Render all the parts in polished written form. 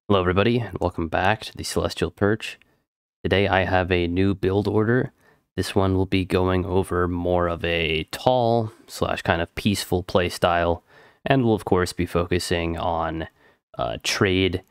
Hello everybody, and welcome back to the Celestial Perch. Today I have a new build order. This one will be going over more of a tall / kind of peaceful play style, and will of course be focusing on trade,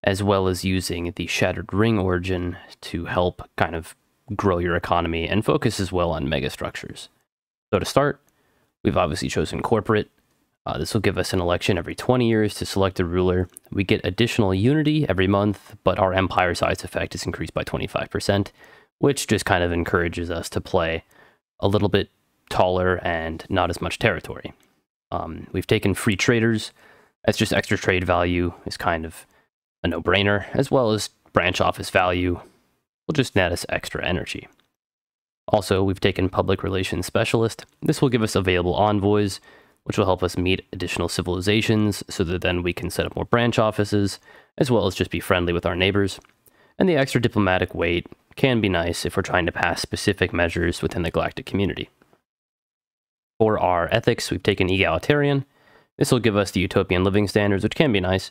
as well as using the Shattered Ring origin to help kind of grow your economy and focus as well on megastructures. So to start, we've obviously chosen corporate. This will give us an election every 20 years to select a ruler. We get additional unity every month, but our empire size effect is increased by 25%, which just kind of encourages us to play a little bit taller and not as much territory. We've taken free traders. That's just extra trade value is kind of a no-brainer, as well as branch office value will just net us extra energy. Also, we've taken public relations specialist. This will give us available envoys, which will help us meet additional civilizations so that then we can set up more branch offices, as well as just be friendly with our neighbors. And the extra diplomatic weight can be nice if we're trying to pass specific measures within the galactic community. For our ethics, we've taken egalitarian. This will give us the utopian living standards, which can be nice,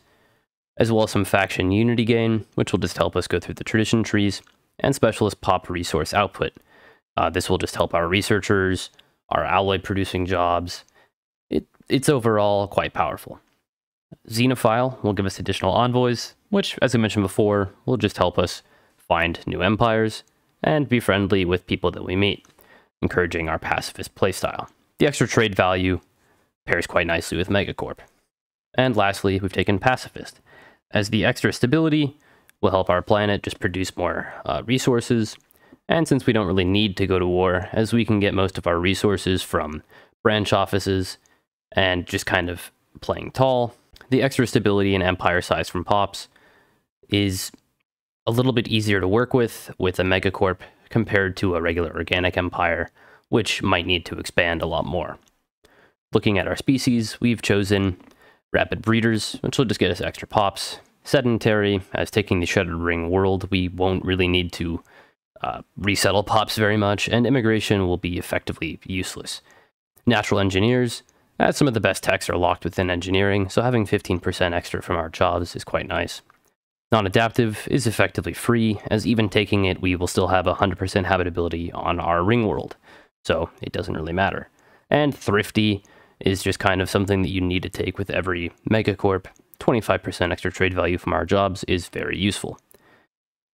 as well as some faction unity gain, which will just help us go through the tradition trees, and specialist pop resource output. This will just help our researchers, our alloy producing jobs. It's overall quite powerful. Xenophile will give us additional envoys, which, as I mentioned before, will just help us find new empires and be friendly with people that we meet, encouraging our pacifist playstyle. The extra trade value pairs quite nicely with Megacorp. And lastly, we've taken pacifist, as the extra stability will help our planet just produce more resources, and since we don't really need to go to war, as we can get most of our resources from branch offices, and just kind of playing tall, the extra stability and empire size from pops is a little bit easier to work with a megacorp compared to a regular organic empire, which might need to expand a lot more. Looking at our species, we've chosen rapid breeders, which will just get us extra pops. Sedentary, as taking the Shattered Ring world, we won't really need to resettle pops very much, and immigration will be effectively useless. Natural engineers, as some of the best techs are locked within engineering, so having 15% extra from our jobs is quite nice. Non-adaptive is effectively free, as even taking it, we will still have 100% habitability on our ring world, so it doesn't really matter. And thrifty is just kind of something that you need to take with every megacorp. 25% extra trade value from our jobs is very useful.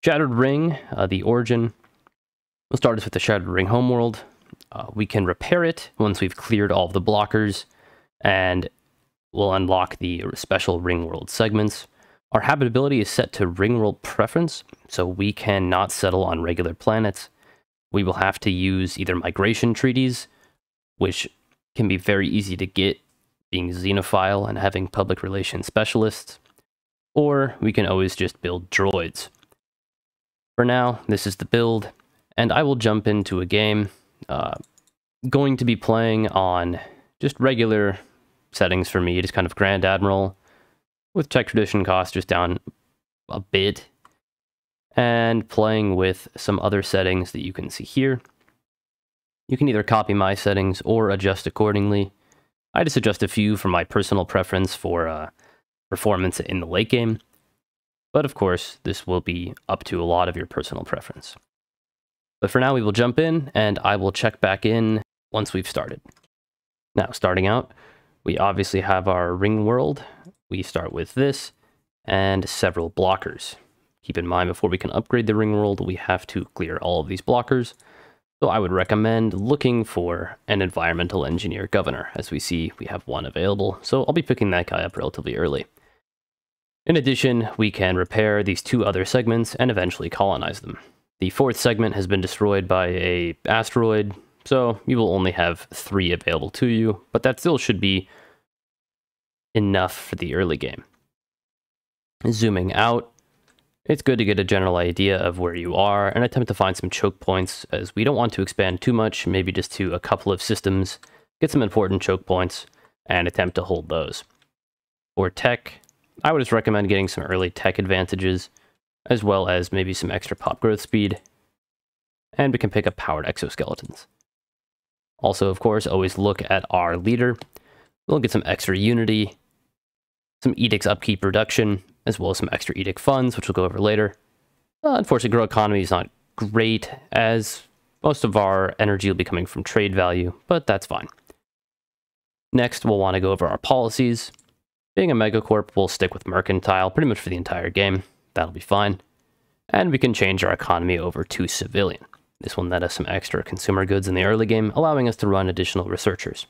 Shattered Ring, the origin, we'll start us with the Shattered Ring homeworld. We can repair it once we've cleared all of the blockers, and we'll unlock the special ring world segments. Our habitability is set to ring world preference, so we cannot settle on regular planets. We will have to use either migration treaties, which can be very easy to get being xenophile and having public relations specialists, or we can always just build droids. For now, this is the build, and I will jump into a game. Going to be playing on just regular settings for me, just kind of Grand Admiral, with tech tradition cost just down a bit, and playing with some other settings that you can see here. You can either copy my settings or adjust accordingly. I just adjust a few for my personal preference for performance in the late game, but of course this will be up to a lot of your personal preference. But for now, we will jump in, and I will check back in once we've started. Now, starting out, we obviously have our ring world. We start with this, and several blockers. Keep in mind, before we can upgrade the ring world, we have to clear all of these blockers. So I would recommend looking for an environmental engineer governor. As we see, we have one available, so I'll be picking that guy up relatively early. In addition, we can repair these two other segments and eventually colonize them. The fourth segment has been destroyed by an asteroid, so you will only have 3 available to you, but that still should be enough for the early game. Zooming out, it's good to get a general idea of where you are and attempt to find some choke points, as we don't want to expand too much, maybe just to a couple of systems, get some important choke points, and attempt to hold those. For tech, I would just recommend getting some early tech advantages, as well as maybe some extra pop growth speed, and we can pick up powered exoskeletons. Also, of course, always look at our leader. We'll get some extra unity, some edicts upkeep reduction, as well as some extra edict funds, which we'll go over later. Unfortunately, grow economy is not great, as most of our energy will be coming from trade value, but that's fine. Next, we'll want to go over our policies. Being a megacorp, we'll stick with mercantile pretty much for the entire game. That'll be fine. And we can change our economy over to civilian. This will net us some extra consumer goods in the early game, allowing us to run additional researchers.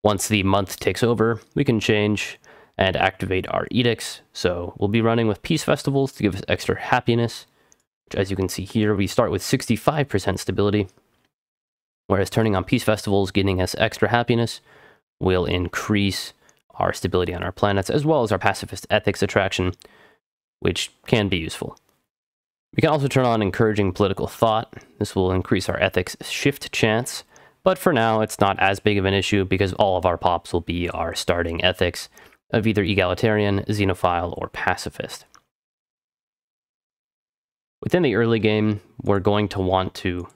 Once the month takes over, we can change and activate our edicts. So we'll be running with peace festivals to give us extra happiness, which, as you can see here, we start with 65% stability, whereas turning on peace festivals, getting us extra happiness, will increase our stability on our planets, as well as our pacifist ethics attraction, which can be useful. We can also turn on encouraging political thought. This will increase our ethics shift chance, but for now, it's not as big of an issue because all of our pops will be our starting ethics of either egalitarian, xenophile, or pacifist. Within the early game, we're going to want to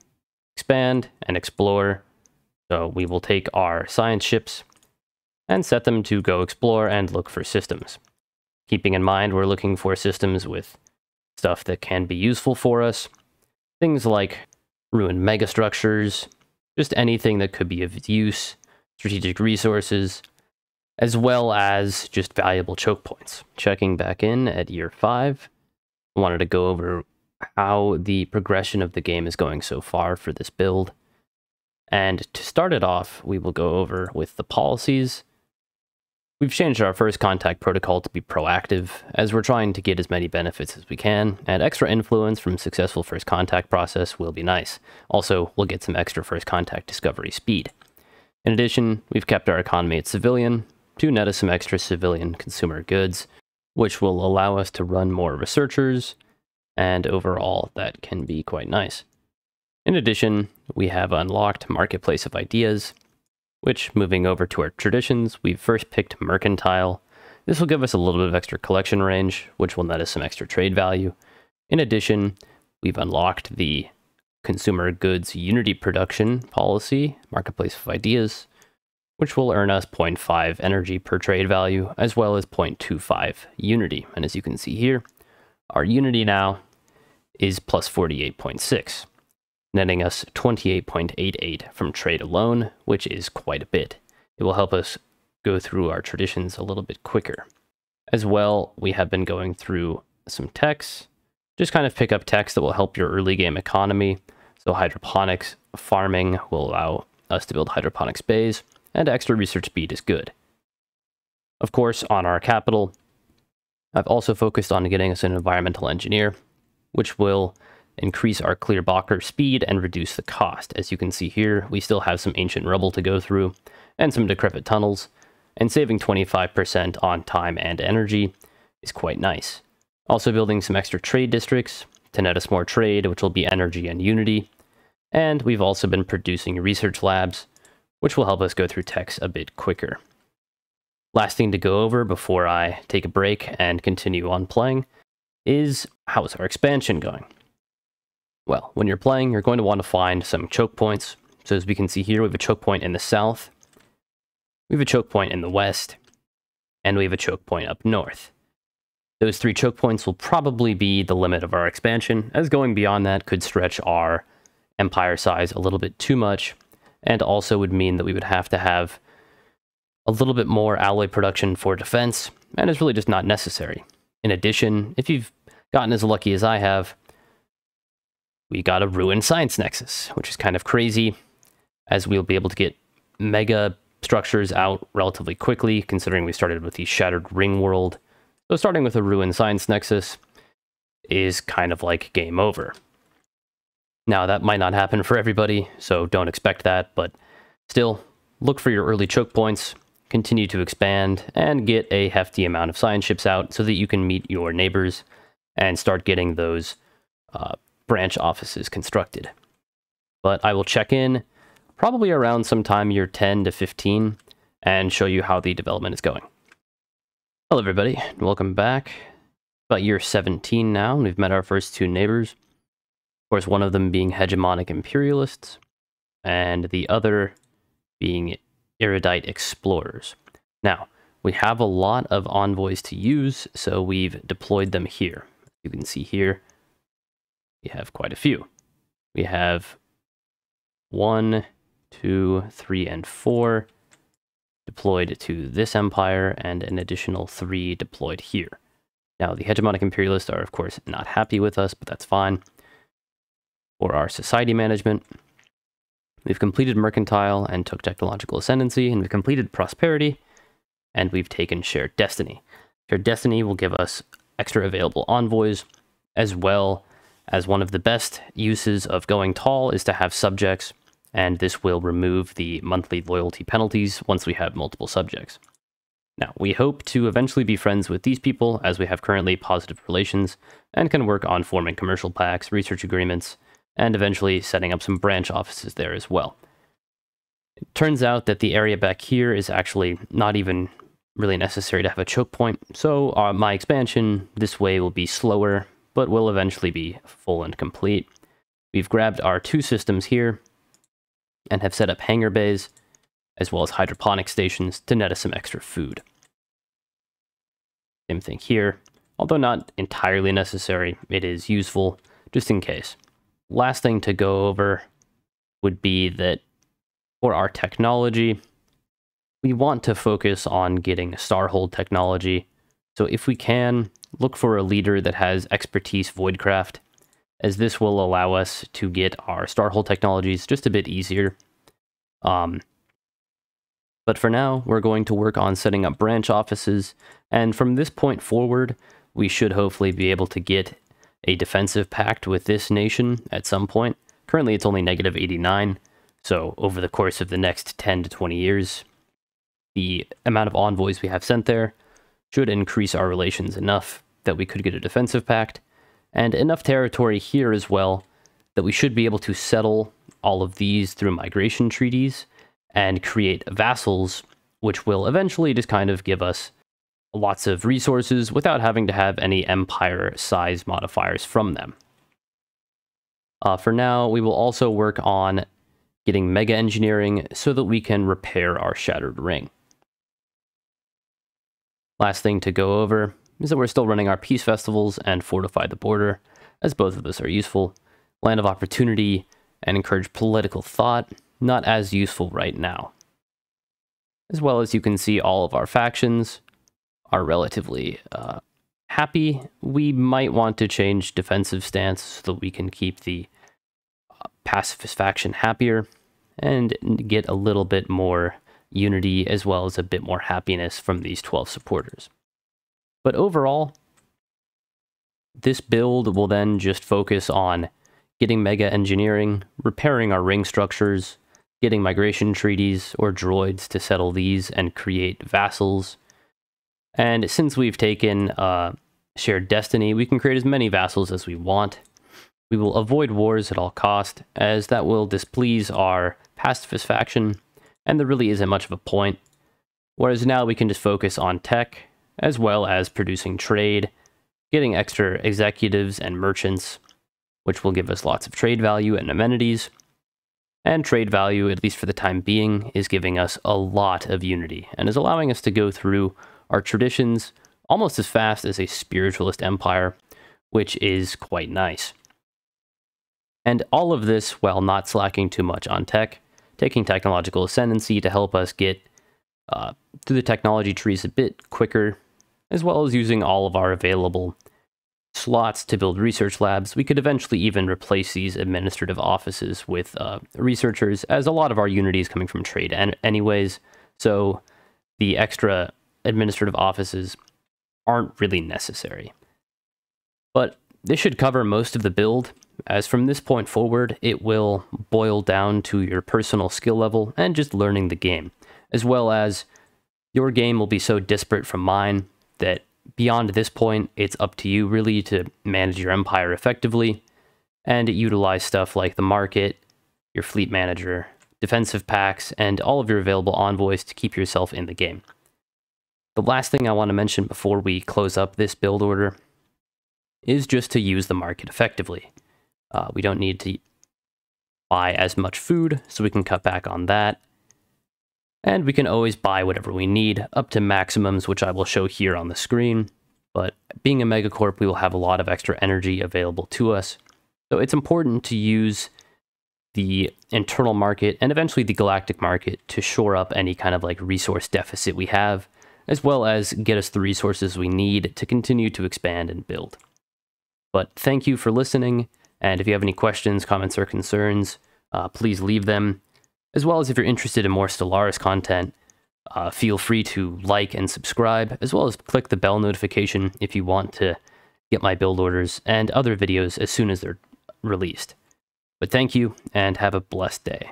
expand and explore. So we will take our science ships and set them to go explore and look for systems. Keeping in mind, we're looking for systems with stuff that can be useful for us. Things like ruined megastructures, just anything that could be of use, strategic resources, as well as just valuable choke points. Checking back in at year 5, I wanted to go over how the progression of the game is going so far for this build. And to start it off, we will go over with the policies. We've changed our first contact protocol to be proactive, as we're trying to get as many benefits as we can, and extra influence from successful first contact process will be nice. Also, we'll get some extra first contact discovery speed. In addition, we've kept our economy at civilian to net us some extra civilian consumer goods, which will allow us to run more researchers, and overall, that can be quite nice. In addition, we have unlocked Marketplace of Ideas, which, moving over to our traditions, we've first picked Mercantile. This will give us a little bit of extra collection range, which will net us some extra trade value. In addition, we've unlocked the Consumer Goods Unity Production policy, Marketplace of Ideas, which will earn us 0.5 energy per trade value, as well as 0.25 Unity. And as you can see here, our Unity now is plus 48.6. netting us 28.88 from trade alone, which is quite a bit. It will help us go through our traditions a little bit quicker. As well, we have been going through some techs, just kind of pick up techs that will help your early game economy. So hydroponics farming will allow us to build hydroponics bays, and extra research speed is good. Of course, on our capital, I've also focused on getting us an environmental engineer, which will increase our clear Clearbacher speed and reduce the cost. As you can see here, we still have some ancient rubble to go through and some decrepit tunnels, and saving 25% on time and energy is quite nice. Also building some extra trade districts to net us more trade, which will be energy and unity. And we've also been producing research labs, which will help us go through techs a bit quicker. Last thing to go over before I take a break and continue on playing is how's our expansion going? Well, when you're playing, you're going to want to find some choke points. So as we can see here, we have a choke point in the south, we have a choke point in the west, and we have a choke point up north. Those 3 choke points will probably be the limit of our expansion, as going beyond that could stretch our empire size a little bit too much, and also would mean that we would have to have a little bit more alloy production for defense, and it's really just not necessary. In addition, if you've gotten as lucky as I have, we got a ruined science nexus, which is kind of crazy, as we'll be able to get mega structures out relatively quickly, considering we started with the Shattered Ring World. So starting with a ruined science nexus is kind of like game over. Now, that might not happen for everybody, so don't expect that, but still, look for your early choke points, continue to expand, and get a hefty amount of science ships out so that you can meet your neighbors and start getting those branch offices constructed. But I will check in probably around sometime year 10 to 15 and show you how the development is going. Hello everybody, and welcome back. About year 17 now, and we've met our first 2 neighbors. Of course, one of them being hegemonic imperialists, and the other being erudite explorers. Now, We have a lot of envoys to use, so we've deployed them here. You can see here, we have quite a few. We have 1, 2, 3, and 4 deployed to this empire, and an additional 3 deployed here. Now, the hegemonic imperialists are, of course, not happy with us, but that's fine. For our society management, we've completed mercantile and took technological ascendancy, and we've completed prosperity, and we've taken shared destiny. Shared destiny will give us extra available envoys, as well as one of the best uses of going tall is to have subjects, and this will remove the monthly loyalty penalties once we have multiple subjects. Now, we hope to eventually be friends with these people, as we have currently positive relations, and can work on forming commercial pacts, research agreements, and eventually setting up some branch offices there as well. It turns out that the area back here is actually not even really necessary to have a choke point, so my expansion this way will be slower, but will eventually be full and complete. We've grabbed our 2 systems here, and have set up hangar bays, as well as hydroponic stations to net us some extra food. Same thing here, although not entirely necessary, it is useful, just in case. Last thing to go over would be that for our technology, we want to focus on getting Starhold technology, so if we can, look for a leader that has expertise Voidcraft, as this will allow us to get our Starhold technologies just a bit easier. But for now, we're going to work on setting up branch offices, and from this point forward, we should hopefully be able to get a defensive pact with this nation at some point. Currently, it's only -89, so over the course of the next 10 to 20 years, the amount of envoys we have sent there should increase our relations enough that we could get a defensive pact, and enough territory here as well that we should be able to settle all of these through migration treaties and create vassals, which will eventually just kind of give us lots of resources without having to have any empire size modifiers from them. For now, we will also work on getting mega engineering so that we can repair our shattered ring. Last thing to go over is that we're still running our peace festivals and fortify the border, as both of those are useful. Land of opportunity and encourage political thought, not as useful right now. As well as you can see, all of our factions are relatively happy. We might want to change defensive stance so that we can keep the pacifist faction happier and get a little bit more unity as well as a bit more happiness from these 12 supporters. But overall, this build will then just focus on getting mega engineering, repairing our ring structures, getting migration treaties or droids to settle these and create vassals. And since we've taken shared destiny, we can create as many vassals as we want. We will avoid wars at all cost, as that will displease our pacifist faction, and there really isn't much of a point. Whereas now we can just focus on tech, as well as producing trade, getting extra executives and merchants, which will give us lots of trade value and amenities. And trade value, at least for the time being, is giving us a lot of unity, and is allowing us to go through our traditions almost as fast as a spiritualist empire, which is quite nice. And all of this while not slacking too much on tech, taking technological ascendancy to help us get through the technology trees a bit quicker, as well as using all of our available slots to build research labs. We could eventually even replace these administrative offices with researchers, as a lot of our unity is coming from trade anyways, so the extra administrative offices aren't really necessary. But this should cover most of the build, as from this point forward, it will boil down to your personal skill level and just learning the game, as well as your game will be so disparate from mine that beyond this point, it's up to you really to manage your empire effectively and utilize stuff like the market, your fleet manager, defensive packs, and all of your available envoys to keep yourself in the game. The last thing I want to mention before we close up this build order is just to use the market effectively. We don't need to buy as much food, so we can cut back on that. And we can always buy whatever we need, up to maximums, which I will show here on the screen. But being a megacorp, we will have a lot of extra energy available to us. So it's important to use the internal market and eventually the galactic market to shore up any kind of like resource deficit we have, as well as get us the resources we need to continue to expand and build. But thank you for listening, and if you have any questions, comments, or concerns, please leave them. As well as if you're interested in more Stellaris content, feel free to like and subscribe, as well as click the bell notification if you want to get my build orders and other videos as soon as they're released. But thank you, and have a blessed day.